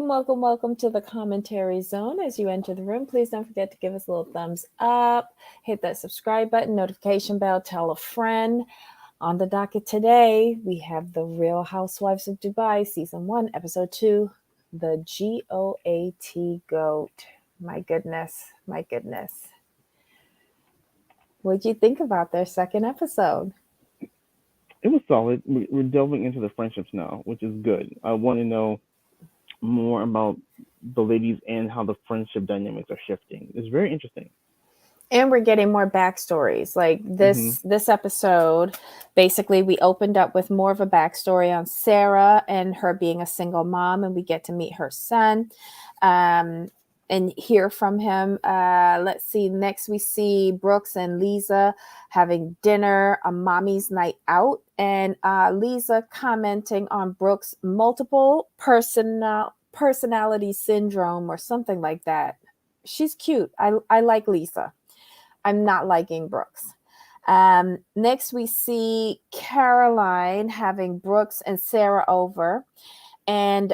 welcome to the commentary zone. As you enter the room, please don't forget to give us a little thumbs up, hit that subscribe button, notification bell, tell a friend. On the docket today, we have The Real Housewives of Dubai, Season 1, Episode 2, the G.O.A.T. GOAT. My goodness, my goodness. What'd you think about their second episode? It was solid. We're delving into the friendships now, which is good. I want to know more about the ladies and how the friendship dynamics are shifting. It's very interesting. And we're getting more backstories. Like Hmm. this episode, basically we opened up with more of a backstory on Sarah and her being a single mom, and we get to meet her son. And hear from him. Let's see. Next, we see Brooks and Lisa having dinner, a mommy's night out, and Lisa commenting on Brooks' multiple personality syndrome or something like that. She's cute. I like Lisa. I'm not liking Brooks. Next, we see Caroline having Brooks and Sarah over. And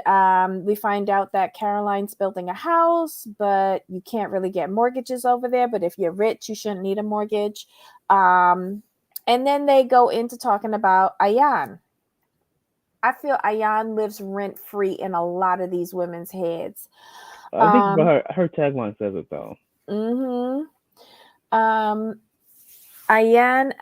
we find out that Caroline's building a house, but you can't really get mortgages over there. But if you're rich, you shouldn't need a mortgage. And then they go into talking about Ayan. I feel Ayan lives rent free in a lot of these women's heads. I think, but Um, her tagline says it though. mhm. Um, Ayan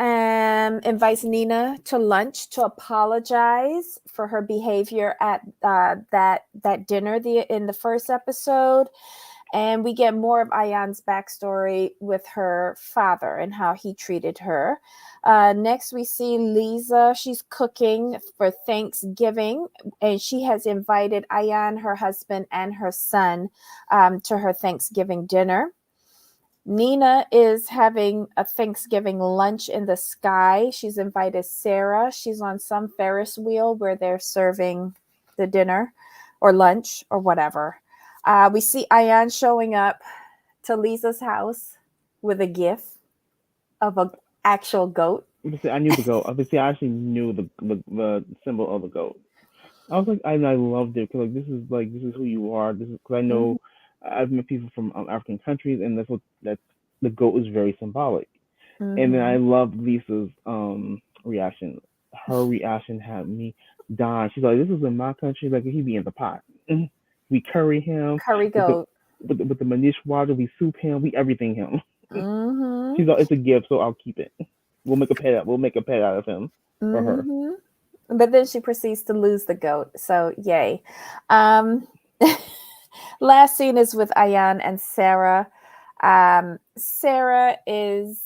invites Nina to lunch to apologize for her behavior at that dinner in the first episode, and we get more of Ayan's backstory with her father and how he treated her. Next, we see Lisa. She's cooking for Thanksgiving, and she has invited Ayan, her husband, and her son to her Thanksgiving dinner. Nina is having a Thanksgiving lunch in the sky. She's invited Sarah. She's on some Ferris wheel where they're serving the dinner or lunch or whatever. We see Ayan showing up to Lisa's house with a gift of an actual goat. But see, I knew the goat. Obviously, I actually knew the symbol of the goat. I was like, I loved it because this is who you are. This is because I Mm-hmm. know I've met people from African countries, and that's the goat is very symbolic. And then I Mm-hmm. loved Lisa's reaction. Her reaction had me dying. She's like, "This is in my country. Like he be in the pot. We curry him Curry with the goat. with the manish water. We soup him. We everything him." Mm-hmm. She's like, "It's a gift, so I'll keep it. We'll make a pet. We'll make a pet out of him or her." Mm-hmm. But then she proceeds to lose the goat. So yay. Um, last scene is with Ayan and Sarah. Sarah is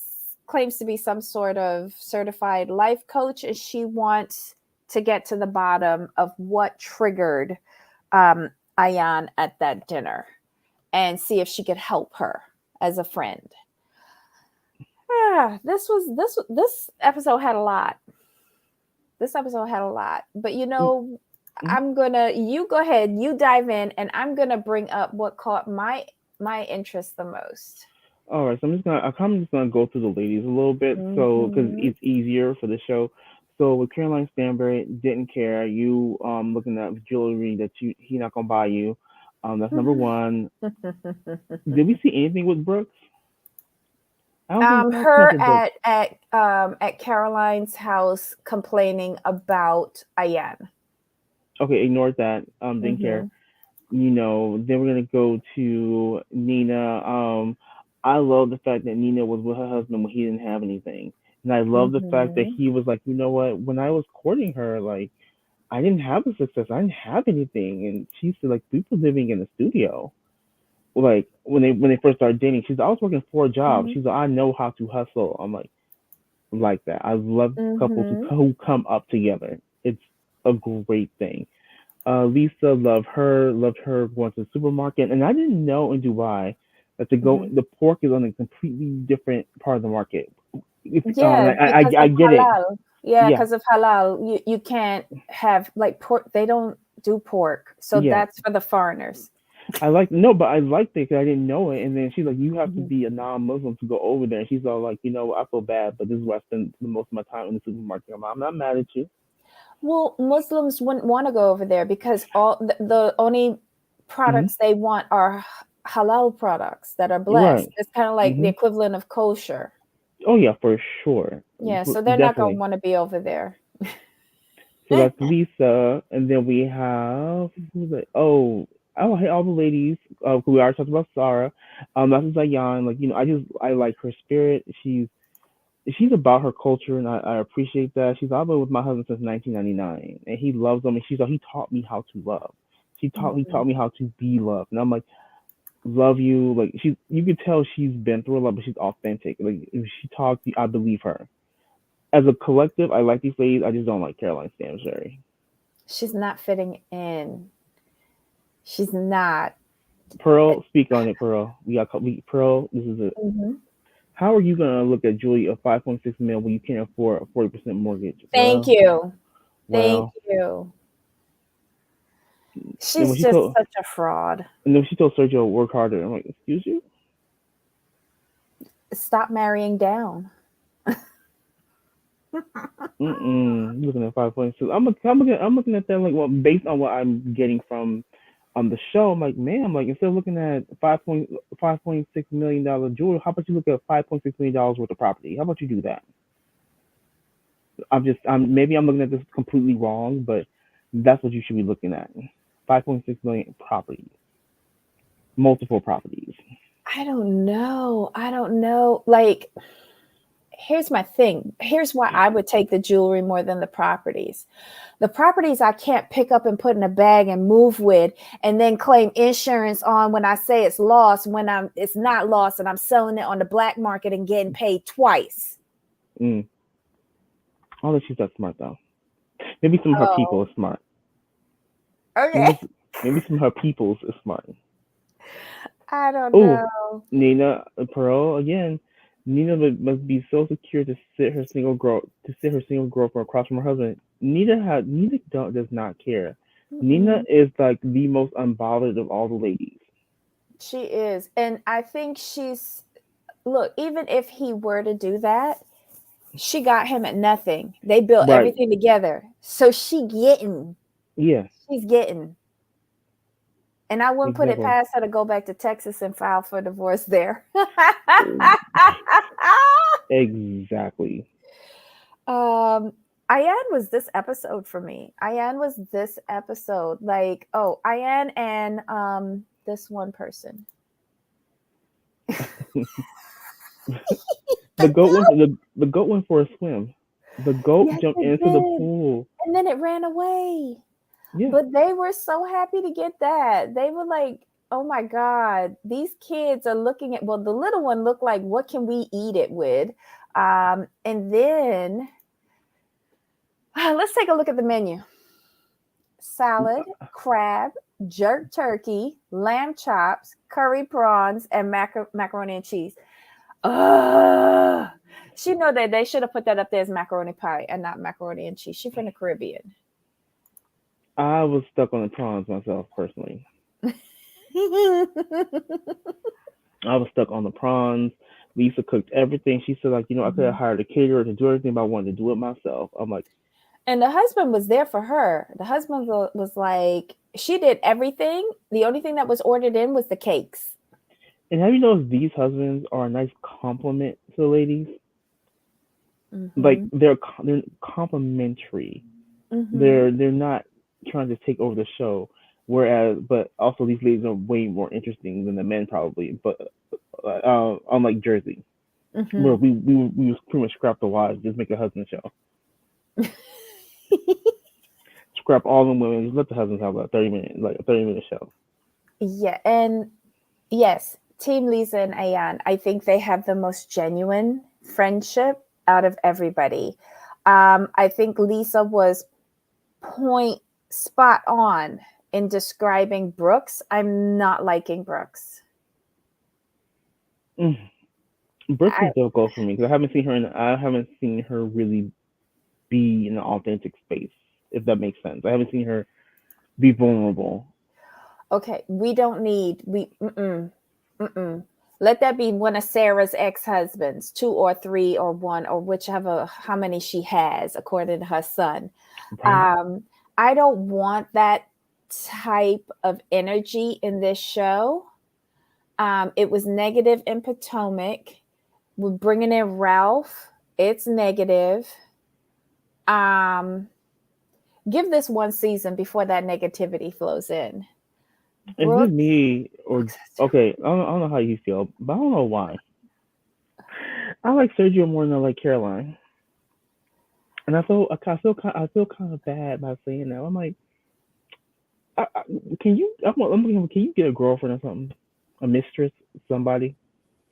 claims to be some sort of certified life coach, and she wants to get to the bottom of what triggered Ayan at that dinner and see if she could help her as a friend. This episode had a lot. This episode had a lot, but Mm-hmm. I'm gonna you go ahead, you dive in, and I'm gonna bring up what caught my interest the most. All right, so I'm kind of just gonna go through the ladies a little bit, so because Mm-hmm. it's easier for the show. So with Caroline Stanbury, didn't care. You looking at jewelry that he not gonna buy you. That's number one. Did we see anything with Brooks? I don't think we saw too much Her with Brooks. at Caroline's house complaining about Ayan. Okay, ignored that. Didn't care. Mm-hmm. Then we're gonna go to Nina. I love the fact that Nina was with her husband when he didn't have anything, and I love the fact that Mm-hmm. he was like, you know what? When I was courting her, like I didn't have a success. I didn't have anything, and she said like we were living in a studio. Like when they first started dating, she's I was working 4 jobs. Mm-hmm. She's like I know how to hustle. I'm like that. I love couples Mm-hmm. who come up together. It's a great thing. Lisa loved her going to the supermarket, and I didn't know in Dubai that Mm-hmm. the pork is on a completely different part of the market. Yeah, Like, because I of get it. halal. Yeah, Yeah, because of halal, you can't have like pork. They don't do pork, so yeah. that's for the foreigners. I like no, but I liked it because I didn't know it. And then she's like, "You have to Mhm. be a non-Muslim to go over there." And she's all like, I feel bad, but this is where I spend the most of my time in the supermarket. I'm not mad at you. Well, Muslims wouldn't want to go over there because all the only Hmm. products they want are halal products that are blessed. Right. It's kind of like the Hmm. equivalent of kosher. Oh yeah, for sure. Yeah, so they're not going to Definitely. want to be over there. So that's Lisa, and then we have who's it? Oh, hey, all the ladies. We already talked about Sarah. That's Zayan. Like I like her spirit. She's about her culture, and I appreciate that. She's all been with my husband since 1999, and he loves them. And she's like, he taught me how to love. He Mhm. taught me how to be loved, and I'm like, love you. Like you can tell she's been through a lot, but she's authentic. Like if she talks, I believe her. As a collective, I like these ladies. I just don't like Caroline Stanbury. She's not fitting in. She's not. Pearl, speak on it, Pearl. Pearl. This is it. Mhm. How are you gonna look at Julie of 5.6 mil when you can't afford a 40% mortgage? Thank you. Thank Well, you. and when She's she just told, such a fraud. and then she told Sergio work harder. I'm like, excuse you? Stop marrying down. Mm-mm. Looking at 5.6. I'm looking at that like well, based on what I'm getting from the show. I'm like, man, I'm like instead of looking at 5.6 million dollar jewelry, how about you look at $5.6 million worth of property? How about you do that? Maybe I'm looking at this completely wrong, but that's what you should be looking at. 5.6 million properties, multiple properties. I don't know. I don't know. Like, here's my thing. Here's why I would take the jewelry more than the properties. The properties I can't pick up and put in a bag and move with and then claim insurance on when I say it's lost when it's not lost and I'm selling it on the black market and getting paid twice. Mm. I don't think she's that smart though. Maybe some of her people Oh, are smart. okay. Maybe maybe some of her peoples is smart. I don't Oh, know. Nina Pearl again. Nina must be so secure to sit her single girlfriend across from her husband. Nina does not care. Nina Mm-mm. is like the most unbothered of all the ladies. She is. And I think look, even if he were to do that, she got him at nothing. They built Right. everything together. So Yeah. she's getting. And I wouldn't put it Exactly. past her to go back to Texas and file for divorce there. Exactly. um, Ayan was this episode for me. Ayan was this episode. Like, oh, Ayan and this one person. The goat went. The goat went for a swim. The goat Yes, jumped it into the did. pool. And then it ran away. Yeah. But they were so happy to get that. They were like, oh my God, these kids are looking at, well, the little one looked like, what can we eat it with? And then let's take a look at the menu: salad, crab, jerk turkey, lamb chops, curry prawns, and macaroni and cheese. Ugh. She know that they should have put that up there as macaroni pie and not macaroni and cheese. She from the Caribbean. I was stuck on the prawns myself personally. I was stuck on the prawns. Lisa cooked everything. She said like I could have Mhm. hired a caterer to do everything, but I wanted to do it myself. I'm like, And the husband was there for her. The husband was like, she did everything. The only thing that was ordered in was the cakes. and have you noticed these husbands are a nice compliment to the ladies? Like Hmm. they're complimentary. Hmm. They're not trying to take over the show. But also these ladies are way more interesting than the men probably. But unlike Jersey, where Hmm. we was pretty much scrap the wives, just make a husband show. Scrap all the women, just let the husbands have a 30-minute show. Yeah, and yes, Team Lisa and Ayan, I think they have the most genuine friendship out of everybody. I think Lisa was point spot on in describing Brooks. I'm not liking Brooks. Mm. Brooke I is difficult for me because I haven't seen her really be in an authentic space, if that makes sense. I haven't seen her be vulnerable. Okay, we don't need we mm-mm, mm-mm. Let that be one of Sarah's ex-husbands, two or three or one or whichever how many she has according to her son. Right? Um, I don't want that type of energy in this show. It was negative in Potomac. We're bringing in Ralph. It's negative. Give this one season before that negativity flows in. Is it Brooke, me or Brooks has okay? I don't know how you feel, but I don't know why. I like Sergio more than I like Caroline, and I feel kind of bad by saying that. I'm like, I, can you? I'm looking. Can you get a girlfriend or something, a mistress, somebody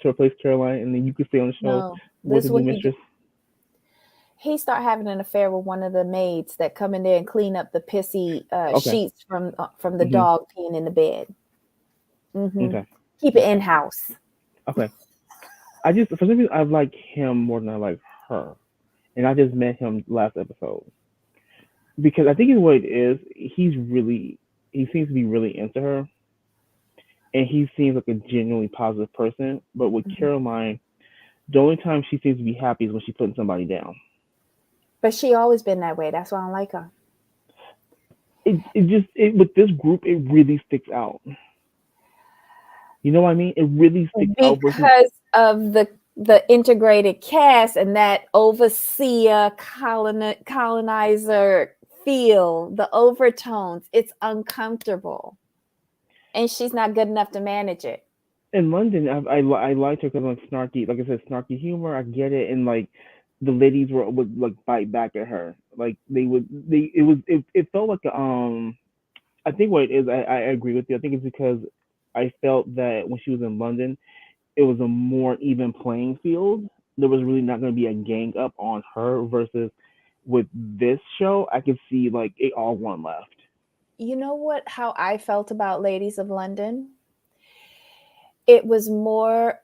to replace Caroline, and then you can stay on the show no, with this a is new what he do. mistress? He start having an affair with one of the maids that come in there and clean up the pissy Okay. sheets from the Mhm. dog peeing in the bed. Hmm. Okay. Keep it in house. Okay. I just for some reason I like him more than I like her, and I just met him last episode because I think what it is. He seems to be really into her, and he seems like a genuinely positive person. But with Mhm. Caroline, the only time she seems to be happy is when she's putting somebody down. But she always been that way. That's why I don't like her. With this group it really sticks out. You know what I mean? It really sticks out versus Because of the integrated cast and that overseer colonizer feel, the overtones, it's uncomfortable. And she's not good enough to manage it. in London. I liked her because like snarky, like I said, snarky humor. I get it, and like the ladies would like bite back at her. Like they it felt like I think what it is. I agree with you. I think it's because I felt that when she was in London, it was a more even playing field. There was really not going to be a gang up on her versus with this show. I could see like it all one left. You know what? How I felt about Ladies of London? It was more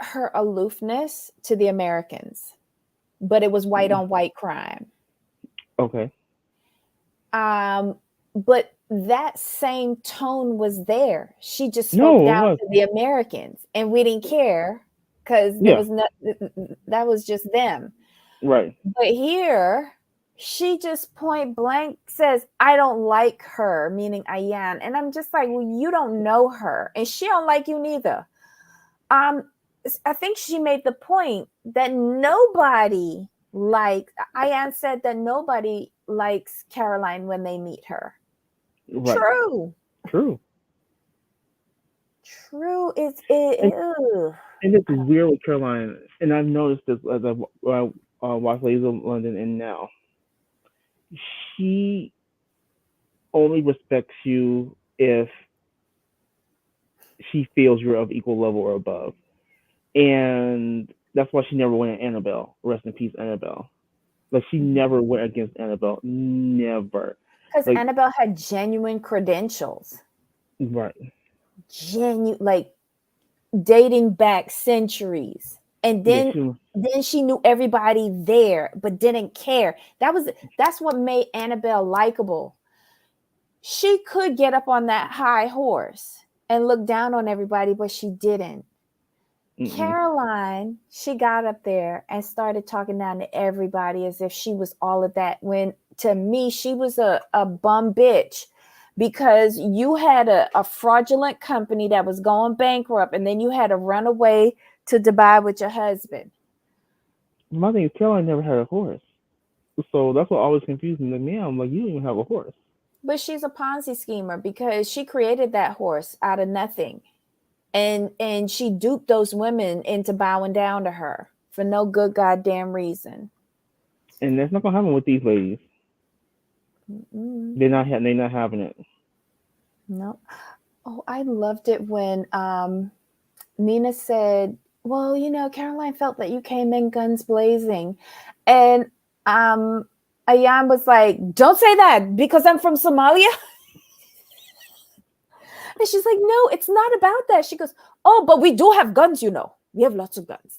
her aloofness to the Americans, but it was white Mm. on white crime. Okay. Um, but that same tone was there. She just spoke No, it down was. to the Americans, and we didn't care because there Yeah. was not that was just them. Right. But here, she just point blank says, "I don't like her," meaning Ayan, and I'm just like, "Well, you don't know her, and she don't like you neither." Um, I think she made the point that nobody like Ayan said that nobody likes Caroline when they meet her. Right. True. True. True. It's it. And Ugh. and it's I don't. weird with Caroline, and I've noticed this as watched Ladies of London, and now she only respects you if she feels you're of equal level or above, and that's why she never went at Annabelle. Rest in peace, Annabelle. Like she never went against Annabelle. Never. Because Like Annabelle had genuine credentials, right. genuine like dating back centuries, and Yeah. then she knew everybody there, but didn't care. That's what made Annabelle likable. She could get up on that high horse and look down on everybody, but she didn't. Mm-mm. Caroline, she got up there and started talking down to everybody as if she was all of that. When to me, she was a bum bitch because you had a fraudulent company that was going bankrupt, and then you had to run away to Dubai with your husband. My thing is Caroline never had a horse, so that's what always confused me. Like, man, I'm like, you don't even have a horse. But she's a Ponzi schemer because she created that horse out of nothing. And she duped those women into bowing down to her for no good goddamn reason. And that's not gonna happen with these ladies. Mm-mm. They're not having it. No. Oh, I loved it when Nina said, "Well, Caroline felt that you came in guns blazing," and um, Ayan was like, "Don't say that because I'm from Somalia." And she's like, "No, it's not about that." She goes, "Oh, but we do have guns, We have lots of guns."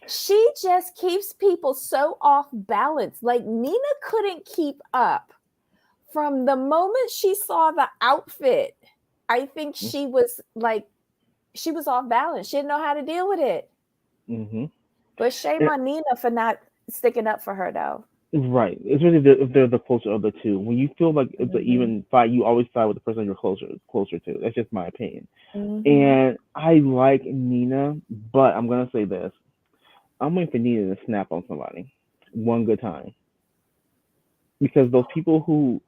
She just keeps people so off balance. Like Nina couldn't keep up from the moment she saw the outfit. I think she was off balance. She didn't know how to deal with it. Mm-hmm. But shame And, on Nina for not sticking up for her though. Right. Especially if they're the closer of the two. When you feel like it's an Mm-hmm. even fight, you always side with the person you're closer to. That's just my opinion. Mm-hmm. And I like Nina, but I'm gonna say this: I'm waiting for Nina to snap on somebody one good time, because those people who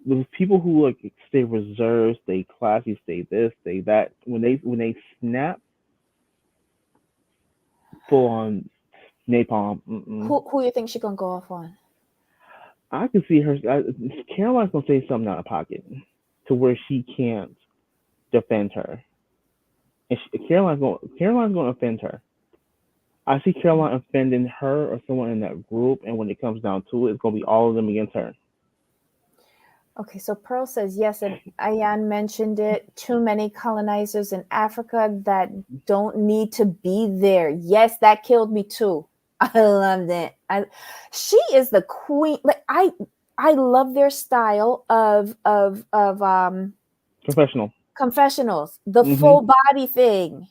like stay reserved, stay classy, stay this, stay that, when they snap full on napalm. Mm-mm. Who you think she gonna go off on? I can see her. Caroline's gonna say something out of pocket to where she can't defend her, and Caroline's gonna offend her. I see Caroline offending her or someone in that group, and when it comes down to it, it's gonna be all of them against her. Okay, so Pearl says yes, and Ayan mentioned it. Too many colonizers in Africa that don't need to be there. Yes, that killed me too. I loved it. She is the queen. Like I love their style of Professional. confessionals, the Hmm. full body thing,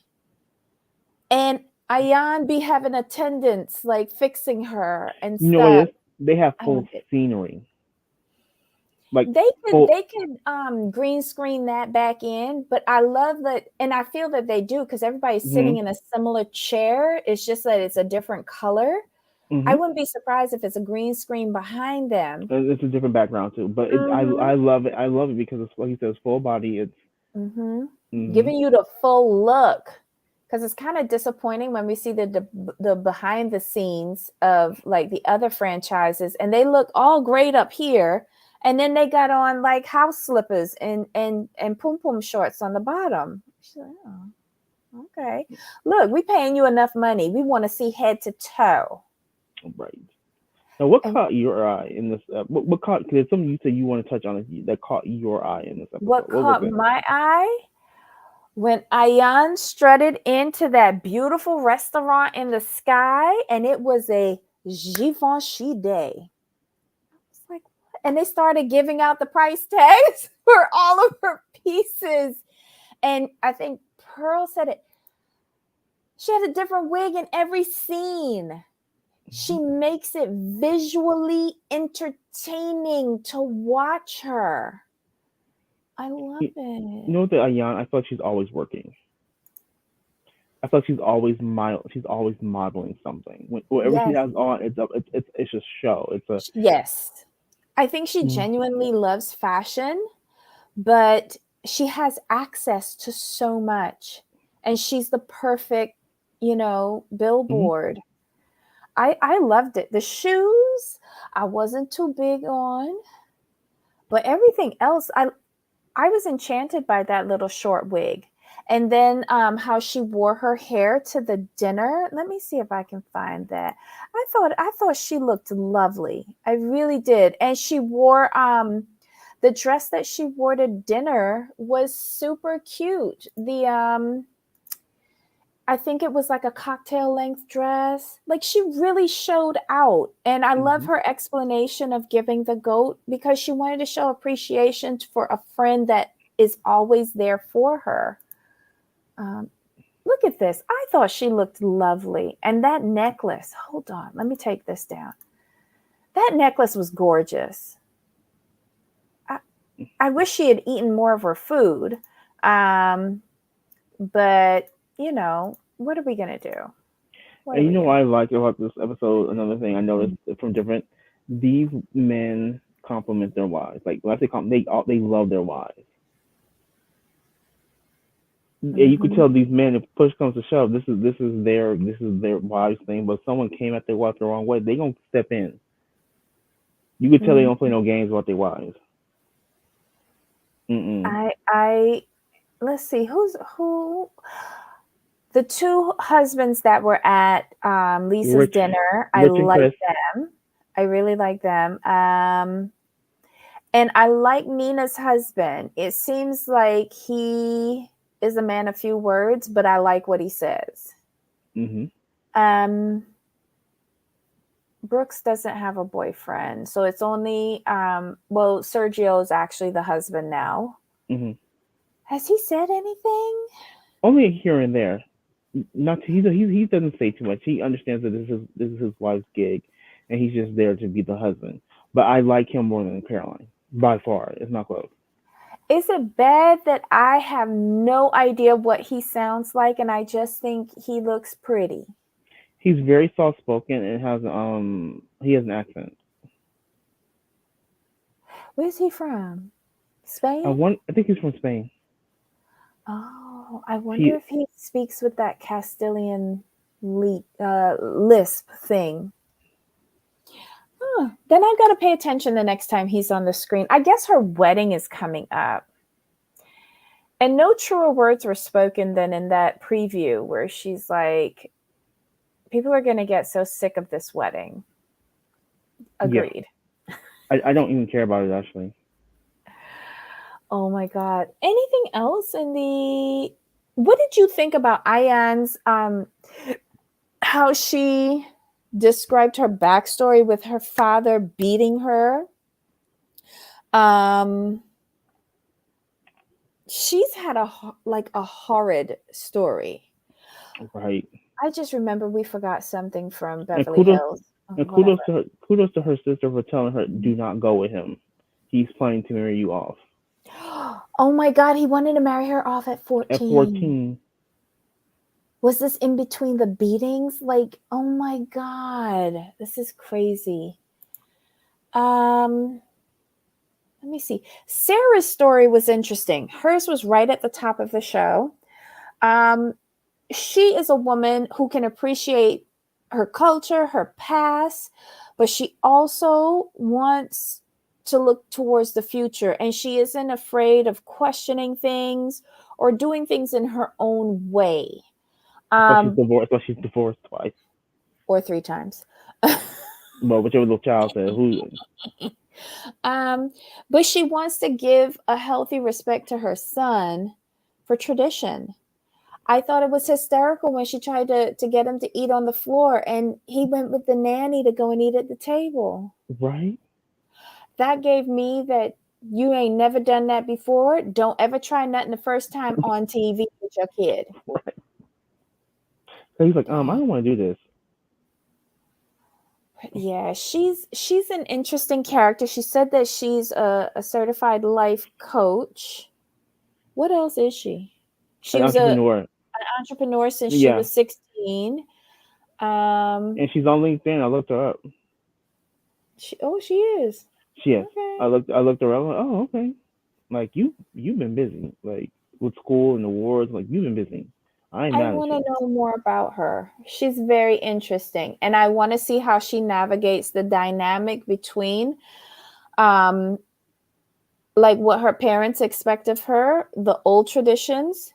and Ayan be having attendants like fixing her and You know what it stuff. is? They have I full loved it. scenery, like They could full. they could green screen that back in, but I love that, and I feel that they do because everybody's Hmm. sitting in a similar chair. It's just that it's a different color. I Hmm. wouldn't be surprised if it's a green screen behind them. It's a different background too, but Mm-hmm. I love it. I love it because it's like he says, full body. It's Mm-hmm. hmm Giving you the full look. Because it's kind of disappointing when we see the behind the scenes of like the other franchises, and they look all great up here, and then they got on like house slippers and pum pum shorts on the bottom. She's like, oh, okay. Look, we paying you enough money. We want to see head to toe. right. Now, what And caught your eye in this? What caught? Because something you said you want to touch on it that caught your eye in this episode. what What was caught it? my eye when Ayan strutted into that beautiful restaurant in the sky, and it was a Givenchy day. It's like, what? And they started giving out the price tags for all of her pieces. And I think Pearl said it. She had a different wig in every scene. She makes it visually entertaining to watch her. I love You, you it. know what, the Ayan? I feel like she's always working. I feel like she's always modeling something. Whatever she Yes. has on, it's a show. It's a Yes. I think she mm, genuinely loves fashion, but she has access to so much. And she's the perfect, mhm, billboard. I loved it. The shoes, I wasn't too big on, but everything else, I was enchanted by that little short wig. And then how she wore her hair to the dinner. Let me see if I can find that. I thought she looked lovely. I really did. And she wore the dress that she wore to dinner was super cute. The I think it was like a cocktail length dress. Like she really showed out. And I love mhm. her explanation of giving the goat because she wanted to show appreciation for a friend that is always there for her. Um, Look at this. I thought she looked lovely. And that necklace, hold on, let me take this down. That necklace was gorgeous. I, I wish she had eaten more of her food. Um, but, what are we going to do? What are And you we know what going I like about this episode? Another thing I noticed to from different these men compliment their wives. Like when I say they love their wives. And you could do? tell these men, if push comes to shove, this is their wives thing. But if someone came at their wife the wrong way, they gonna step in. You could tell they don't play Mhm. no games about their wives. Mm-mm. I let's see who the two husbands that were at Lisa's Rich, dinner. I Rich and like Chris. them. I really like them. And I like Nina's husband. It seems like he is a man of few words, but I like what he says. Mm-hmm. Um, Brooks doesn't have a boyfriend, so it's only well, Sergio is actually the husband now. Mm-hmm. Has he said anything? Only here and there. Not he doesn't say too much. He understands that this is his wife's gig. and he's just there to be the husband. But I like him more than Caroline by far. It's not close. Is it bad that I have no idea what he sounds like and I just think he looks pretty? He's very soft spoken and has he has an accent. Where's he from? Spain? I think he's from Spain. Oh, I wonder He if he speaks with that Castilian lisp thing. Huh. Then I've got to pay attention the next time he's on the screen. I guess her wedding is coming up. And no truer words were spoken than in that preview where she's like, people are going to get so sick of this wedding. yeah. Agreed. I don't even care about it actually. Oh my God. Anything else in the. What did you think about Ayan's, how she described her backstory with her father beating her? Um, she's had a horrid story. Right. I just remember we forgot something from And Beverly kudos Hills. Oh, and whatever. kudos to her sister for telling her do not go with him. He's planning to marry you off. Oh my God, he wanted to marry her off at At 14. 14, Was this in between the beatings? Like, oh my God, this is crazy. Um, Let me see. Sarah's story was interesting. Hers was right at the top of the show. Um, she is a woman who can appreciate her culture, her past, but she also wants to look towards the future. And she isn't afraid of questioning things or doing things in her own way. that's why she's Um, divorced. That's why she's divorced twice. or 3 times. Well, whichever little child said who. um, but she wants to give a healthy respect to her son for tradition. I thought it was hysterical when she tried to get him to eat on the floor and he went with the nanny to go and eat at the table. Right. That gave me that you ain't never done that before. Don't ever try nothing the first time on TV with your kid. Right. So he's like, I don't want to do this. Yeah, she's an interesting character. She said that she's a certified life coach. What else is she? An She was an entrepreneur. entrepreneur since she Yeah. was 16. Um, And she's on LinkedIn. I looked her up. she is. She is. Okay. I looked her up. Like, oh, okay. Like you've been busy. Like with school and awards. Like you've been busy. I ain't I mad at want to you. know more about her. She's very interesting. And I want to see how she navigates the dynamic between um like what her parents expect of her, the old traditions,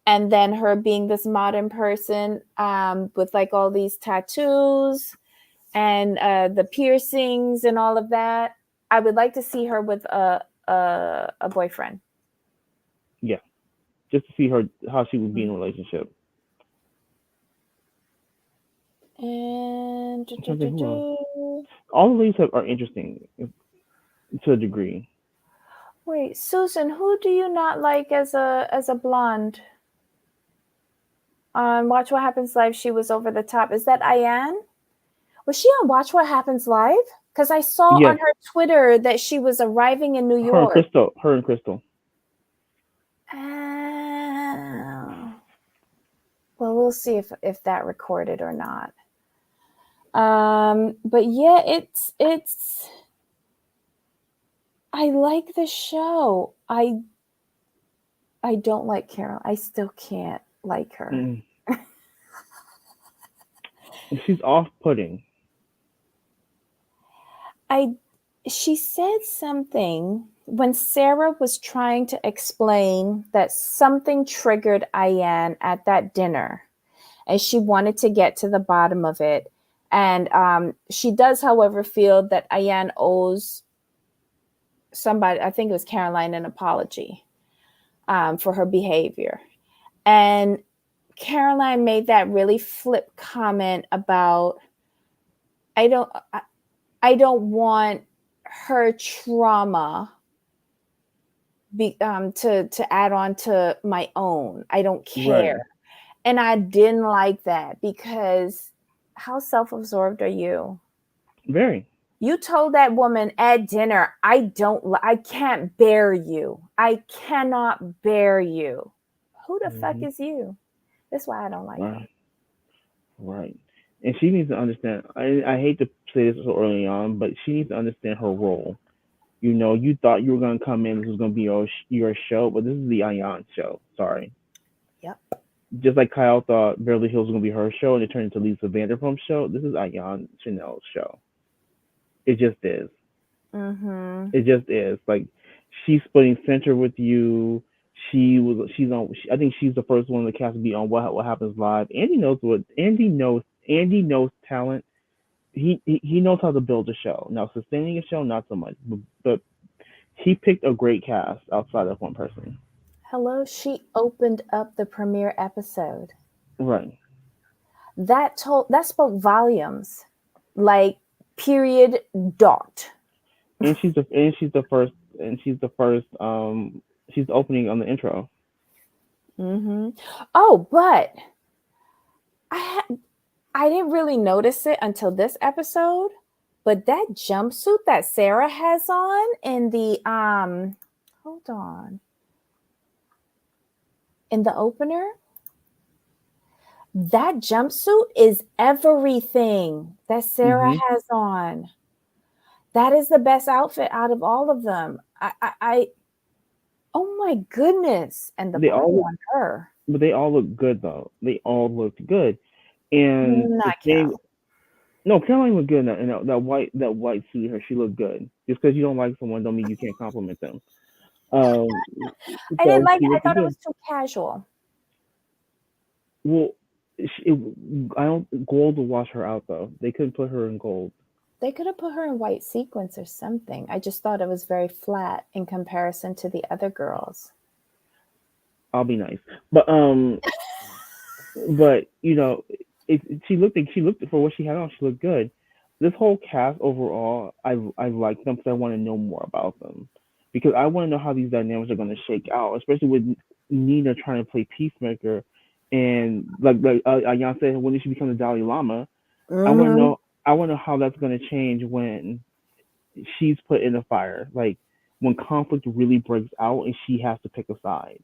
and then her being this modern person with like all these tattoos and the piercings and all of that. I would like to see her with a boyfriend. Yeah. Just to see her how she would be in a relationship. And I'm trying to think who else. All of these are interesting to a degree. wait, Susan, who do you not like as a blonde? On Watch What Happens Live, she was over the top. Is that Ayan? Was she on Watch What Happens Live? Because I saw Yes. on her Twitter that she was arriving in New Her and York. Crystal. Her and Crystal. Oh. Well, we'll see if that recorded or not. But yeah, it's. I like the show. I don't like Carol. I still can't like her. Mm. She's off-putting. She said something when Sarah was trying to explain that something triggered Ayan at that dinner, and she wanted to get to the bottom of it. And she does, however, feel that Ayan owes somebody, I think it was Caroline, an apology for her behavior. And Caroline made that really flip comment about, I don't, I don't want her trauma to add on to my own. I don't care. Right. And I didn't like that because how self-absorbed are you? Very. You told that woman at dinner, I can't bear you. I cannot bear you. Who the fuck Hmm. is you? That's why I don't like him. Right. Right. And she needs to understand. I hate to say this so early on, but she needs to understand her role. You know, you thought you were gonna come in. This was gonna be your show, but this is the Ayan show. Sorry. Yep. Just like Kyle thought Beverly Hills was gonna be her show, and it turned into Lisa Vanderpump's show. This is Ayan Chanel's show. It just is. Mm-hmm. It just is. Like she's splitting center with you. She's on. I think she's the first one in the cast to be on What Happens Live. Andy knows talent. He knows how to build a show. Now sustaining a show, not so much. But he picked a great cast outside of one person. Hello, she opened up the premiere episode. Right. That spoke volumes. Like period dot. And she's the opening on the intro. Mm-hmm. Oh, but I ha- I didn't really notice it until this episode. But that jumpsuit that Sarah has on in the hold on, in the opener, that jumpsuit is everything that Sarah Hmm. has on. That is the best outfit out of all of them. Oh my goodness. And the They body all look, on her. but they all look good though. They all looked good. And the Not thing, Cal. no, Caroline looked good in that white suit. Her, she looked good. Just because you don't like someone, don't mean you can't compliment them. Um, I didn't so like she it. I looked thought it good. was too casual. Well, I don't gold will wash her out though. They couldn't put her in gold. They could have put her in white sequins or something. I just thought it was very flat in comparison to the other girls. I'll be nice, but she looked for what she had on. She looked good. This whole cast overall, I like them because I want to know more about them because I want to know how these dynamics are going to shake out, especially with Nina trying to play peacemaker, and like Ayan said, when she becomes the Dalai Lama, I want to Hmm. know I want to know how that's going to change when she's put in the fire, like when conflict really breaks out and she has to pick a side.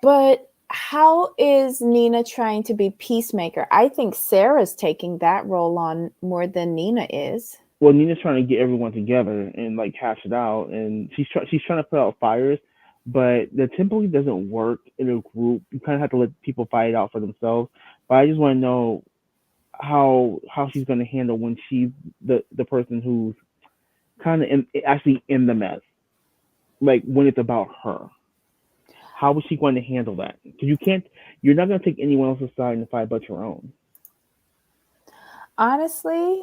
But how is Nina trying to be peacemaker? I think Sarah's taking that role on more than Nina is. Well, Nina's trying to get everyone together and like hash it out, and she's trying to put out fires, but the typically doesn't work in a group. You kind of have to let people fight it out for themselves. But I just want to know how she's going to handle when she's the person who's kind of actually in the mess, like when it's about her. How is she going to handle that? Because you're not going to take anyone else's side in the fight but your own. Honestly,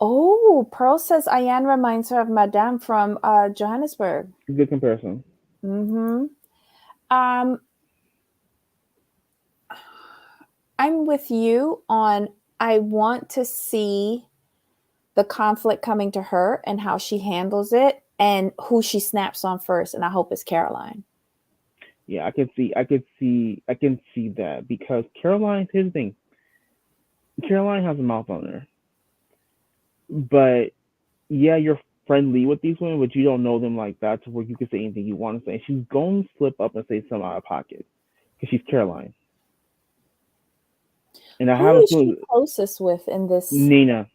oh, Pearl says Ayan reminds her of Madame from Johannesburg. Good comparison. Mm-hmm. Um, I'm with you on I want to see the conflict coming to her and how she handles it and who she snaps on first. And I hope it's Caroline. Yeah, I can see that because here's the thing. Caroline has a mouth on her, but yeah, you're friendly with these women, but you don't know them like that to where you can say anything you want to say. She's going to slip up and say something out of pocket because she's Caroline, and I have Who a is she feeling closest with in this? Nina.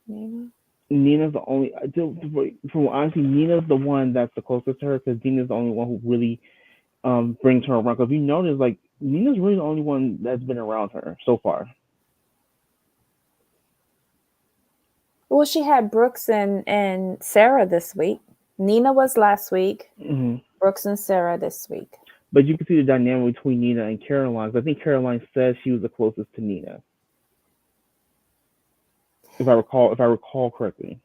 Nina? Nina's the only, from honestly, Nina's the one that's the closest to her because Nina's the only one who really brings her around. Because if you notice, like Nina's really the only one that's been around her so far. Well, she had Brooks and Sarah this week. Nina was last week. Hmm. Brooks and Sarah this week. But you can see the dynamic between Nina and Caroline. 'Cause I think Caroline says she was the closest to Nina, if I recall correctly.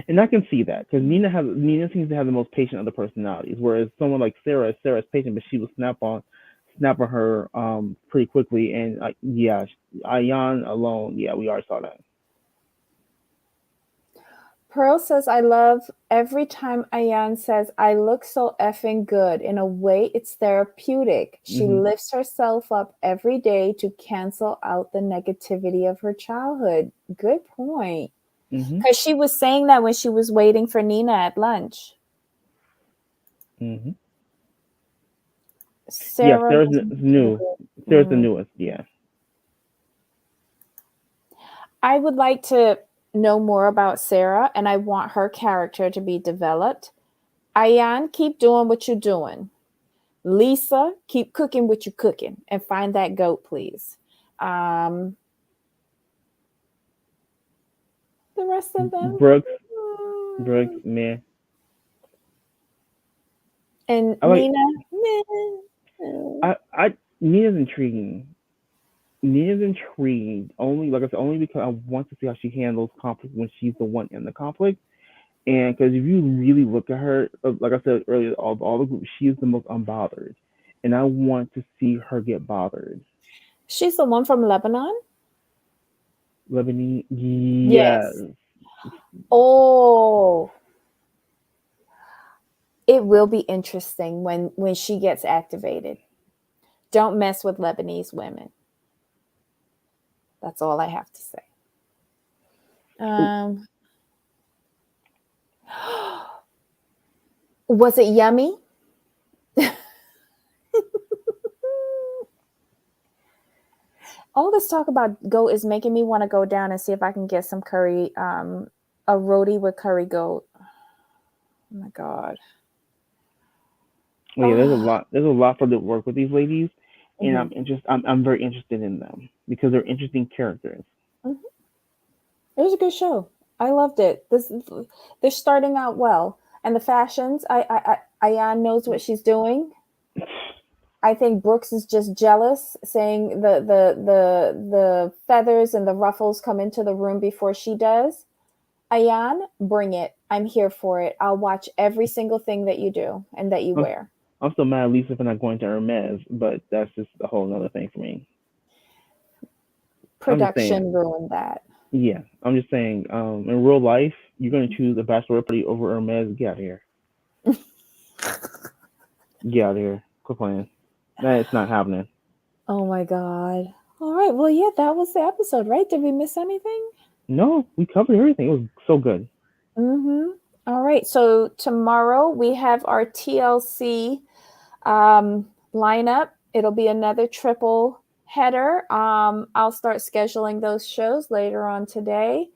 And I can see that because Nina seems to have the most patient of the personalities, whereas someone like Sarah's patient, but she will snap on her pretty quickly. And yeah, Ayan alone, yeah, we already saw that. Pearl says, I love every time Ayan says, I look so effing good. In a way, it's therapeutic. She Hmm. lifts herself up every day to cancel out the negativity of her childhood. Good point. Hmm. Because she was saying that when she was waiting for Nina at lunch. Hmm. Yes, Sarah Sarah's doesn't get new. it. Sarah's the newest. Yeah. I would like to know more about Sarah, and I want her character to be developed. Ayan, keep doing what you're doing. Lisa, keep cooking what you're cooking, and find that goat, please. Um, the rest of them, Brooks. Brooks. mm, Man. and I like. Nina, meh. I. Nina's intriguing. Nina's intriguing only, like I said, only because I want to see how she handles conflict when she's the one in the conflict. And because if you really look at her, like I said earlier, all the groups, she is the most unbothered, and I want to see her get bothered. She's the one from Lebanon. Lebanese, yes. Yes. Oh, it will be interesting when she gets activated. Don't mess with Lebanese women. That's all I have to say. Ooh, Um, was it yummy? All this talk about goat is making me want to go down and see if I can get some curry, a roti with curry goat. Oh my god. well, yeah, there's a Oh, lot. There's a lot for the work with these ladies, and mhm, I'm very interested in them because they're interesting characters. mhm. It was a good show. I loved it. They're starting out well, and the fashions. Ayan knows what she's doing. I think Brooks is just jealous, saying the feathers and the ruffles come into the room before she does. Ayan, bring it. I'm here for it. I'll watch every single thing that you do and that you I'm, wear. I'm still mad at Lisa for not going to Hermes, but that's just a whole other thing for me. I'm just saying. Production ruined that. Yeah, I'm just saying. In real life, you're going to choose a bachelorette party over Hermes. Get out of here. Get out of here. Quit playing. That's not happening. Oh my god. All right. Well, yeah, that was the episode, right? Did we miss anything? No, we covered everything. It was so good. Mm-hmm. All right. So tomorrow we have our TLC lineup. It'll be another triple header. I'll start scheduling those shows later on today.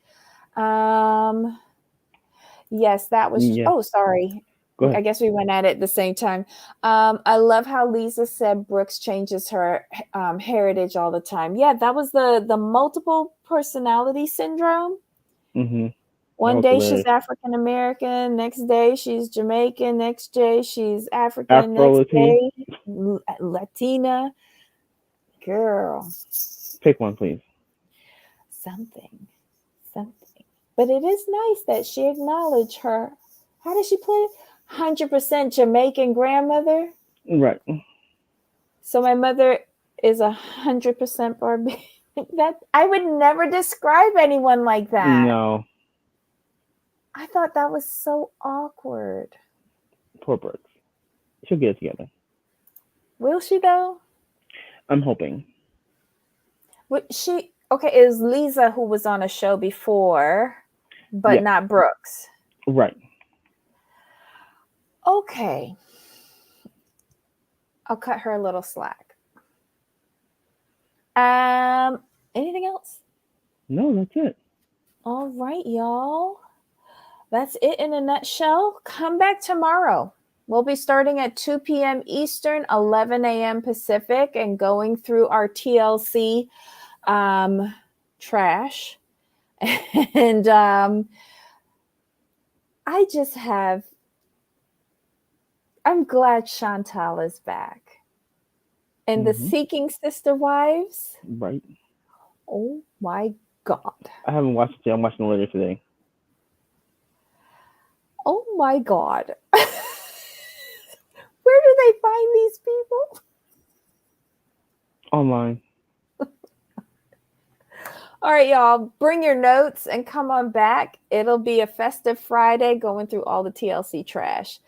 Um, yes, that was. Yeah. Oh, sorry. Go ahead. I guess we went at it at the same time. I love how Lisa said Brooks changes her heritage all the time. Yeah, that was the multiple personality syndrome. Mhm. That One was day she's hilarious. African American, next day she's Jamaican, next day she's African, Afro next Latina. day Latina. Girl, Pick one, please. something, something. But it is nice that she acknowledged her. How did she put it? 100% Jamaican grandmother. Right. So my mother is 100% Barbadian. That I would never describe anyone like that. No. I thought that was so awkward. Poor Brooks. She'll get it together. Will she though? I'm hoping. She okay? It was Lisa who was on a show before, but Yeah. not Brooks. Right. Okay, I'll cut her a little slack. Anything else? No, that's it. All right, y'all. That's it in a nutshell. Come back tomorrow. We'll be starting at 2 p.m. Eastern, 11 a.m. Pacific, and going through our TLC trash. And I just have, I'm glad Chantal is back. And the Mhm. Seeking Sister Wives, Right. oh my God. I haven't watched it yet. I'm watching it later today. Oh my God. Where do they find these people? Online. All right, y'all, bring your notes and come on back. It'll be a festive Friday going through all the TLC trash.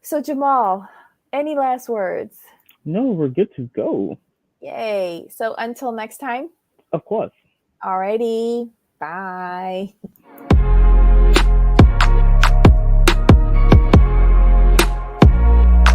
So, Jamal, any last words? No, we're good to go. Yay. So, until next time, Of course. alrighty, bye.